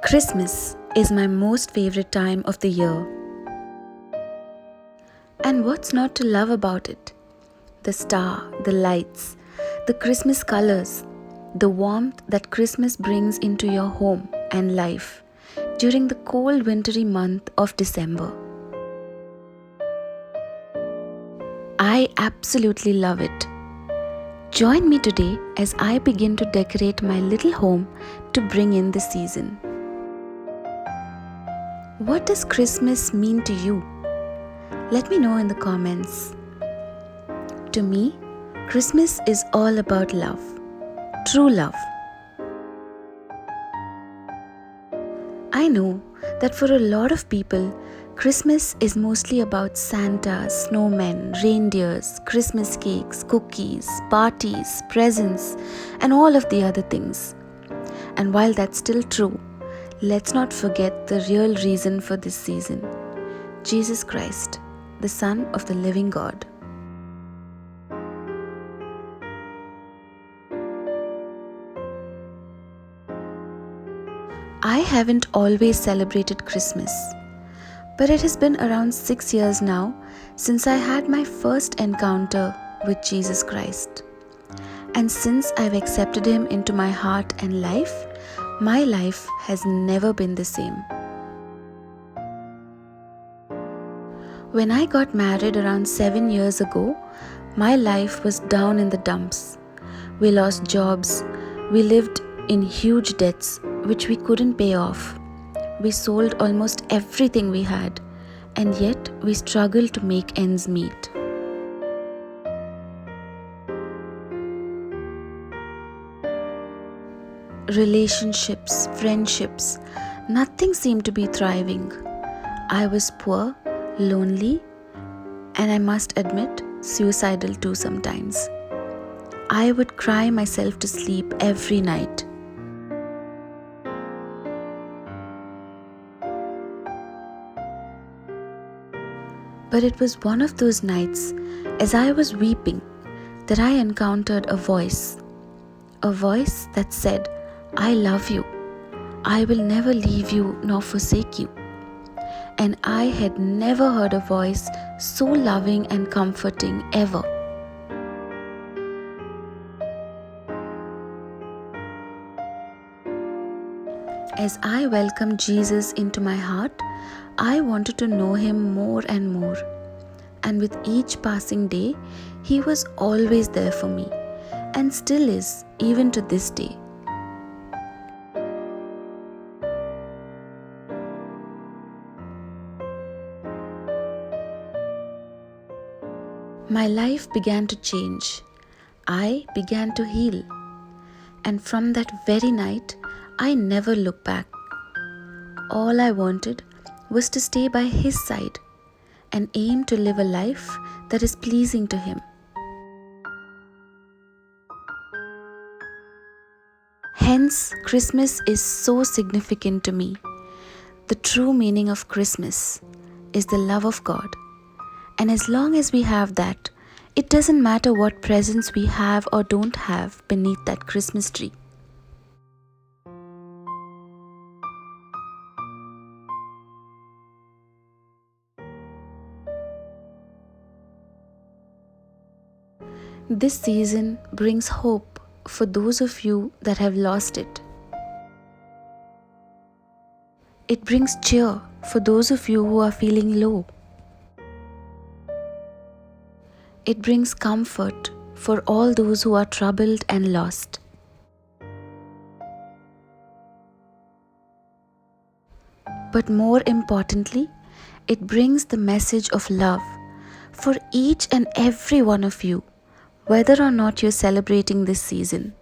Christmas is my most favorite time of the year. And what's not to love about it? The star, the lights, the Christmas colors, the warmth that Christmas brings into your home and life during the cold wintry month of December. I absolutely love it. Join me today as I begin to decorate my little home to bring in the season. What does Christmas mean to you? Let me know in the comments. To me, Christmas is all about love, true love. I know that for a lot of people, Christmas is mostly about Santa, snowmen, reindeers, Christmas cakes, cookies, parties, presents, and all of the other things. And while that's still true, let's not forget the real reason for this season: Jesus Christ, the Son of the living God. I haven't always celebrated Christmas, but it has been around 6 years now since I had my first encounter with Jesus Christ. And since I've accepted Him into my heart and life, my life has never been the same. When I got married around 7 years ago, my life was down in the dumps. We lost jobs, we lived in huge debts which we couldn't pay off. We sold almost everything we had, and yet we struggled to make ends meet. Relationships, friendships, nothing seemed to be thriving. I was poor, lonely, and I must admit, suicidal too sometimes. I would cry myself to sleep every night. But it was one of those nights, as I was weeping, that I encountered a voice that said, "I love you. I will never leave you nor forsake you." And I had never heard a voice so loving and comforting ever. As I welcomed Jesus into my heart, I wanted to know Him more and more. And with each passing day, He was always there for me, and still is, even to this day. My life began to change. I began to heal. And from that very night, I never looked back. All I wanted was to stay by His side and aim to live a life that is pleasing to Him. Hence, Christmas is so significant to me. The true meaning of Christmas is the love of God. And as long as we have that, it doesn't matter what presents we have or don't have beneath that Christmas tree. This season brings hope for those of you that have lost it. It brings cheer for those of you who are feeling low. It brings comfort for all those who are troubled and lost. But more importantly, it brings the message of love for each and every one of you, whether or not you're celebrating this season.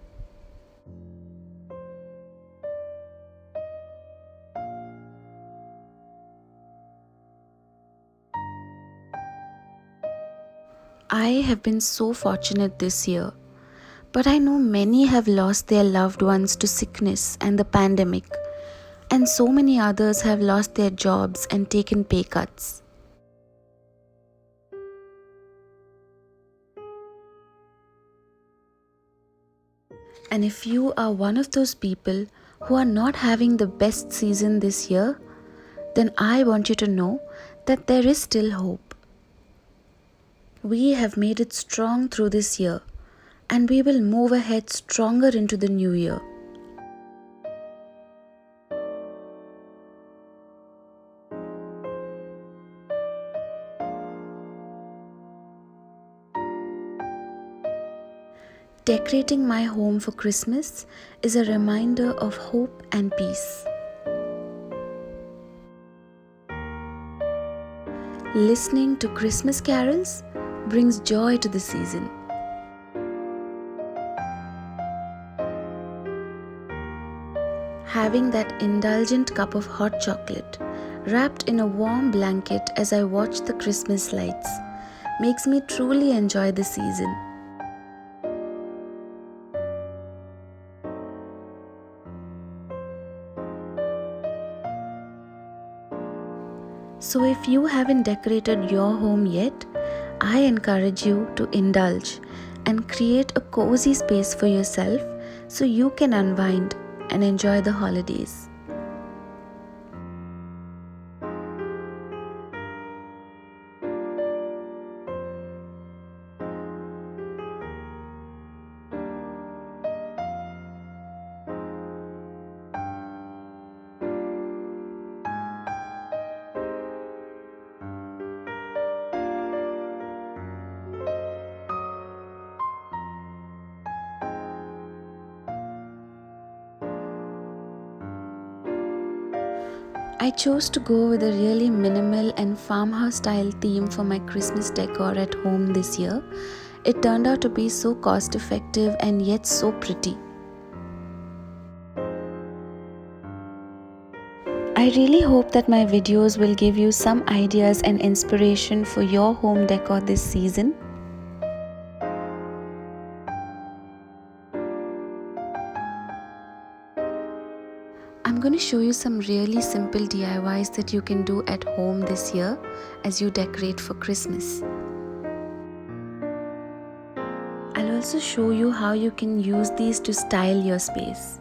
I have been so fortunate this year, but I know many have lost their loved ones to sickness and the pandemic, and so many others have lost their jobs and taken pay cuts. And if you are one of those people who are not having the best season this year, then I want you to know that there is still hope. We have made it strong through this year, and we will move ahead stronger into the new year. Decorating my home for Christmas is a reminder of hope and peace. Listening to Christmas carols brings joy to the season. Having that indulgent cup of hot chocolate wrapped in a warm blanket as I watch the Christmas lights makes me truly enjoy the season. So if you haven't decorated your home yet, I encourage you to indulge and create a cozy space for yourself so you can unwind and enjoy the holidays. I chose to go with a really minimal and farmhouse style theme for my Christmas decor at home this year. It turned out to be so cost effective and yet so pretty. I really hope that my videos will give you some ideas and inspiration for your home decor this season. I'm going to show you some really simple DIYs that you can do at home this year as you decorate for Christmas. I'll also show you how you can use these to style your space.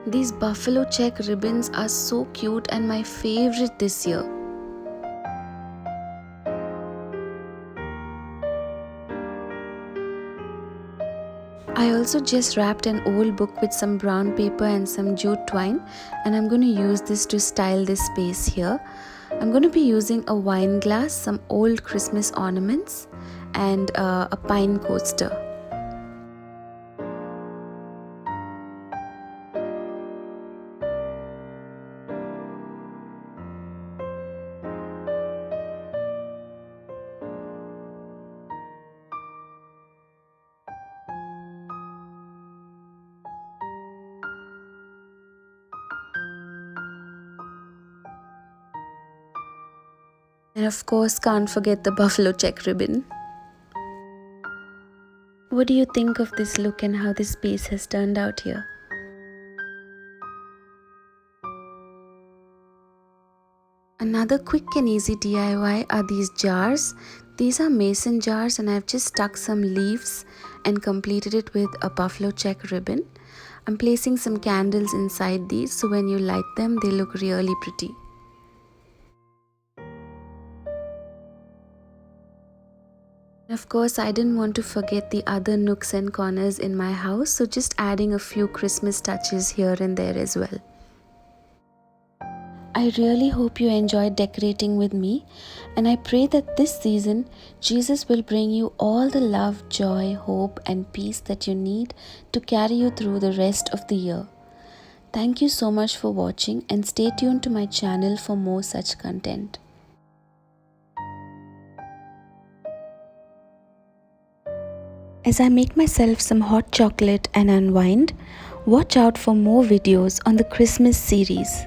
These buffalo check ribbons are so cute and my favorite this year. I also just wrapped an old book with some brown paper and some jute twine, and I'm going to use this to style this space here. I'm going to be using a wine glass, some old Christmas ornaments, and a pine coaster. And of course, can't forget the buffalo check ribbon. What do you think of this look and how this space has turned out here? Another quick and easy DIY are these jars. These are mason jars and I've just stuck some leaves and completed it with a buffalo check ribbon. I'm placing some candles inside these so when you light them they look really pretty. Of course, I didn't want to forget the other nooks and corners in my house, so just adding a few Christmas touches here and there as well. I really hope you enjoyed decorating with me, and I pray that this season, Jesus will bring you all the love, joy, hope, and peace that you need to carry you through the rest of the year. Thank you so much for watching, and stay tuned to my channel for more such content. As I make myself some hot chocolate and unwind, watch out for more videos on the Christmas series.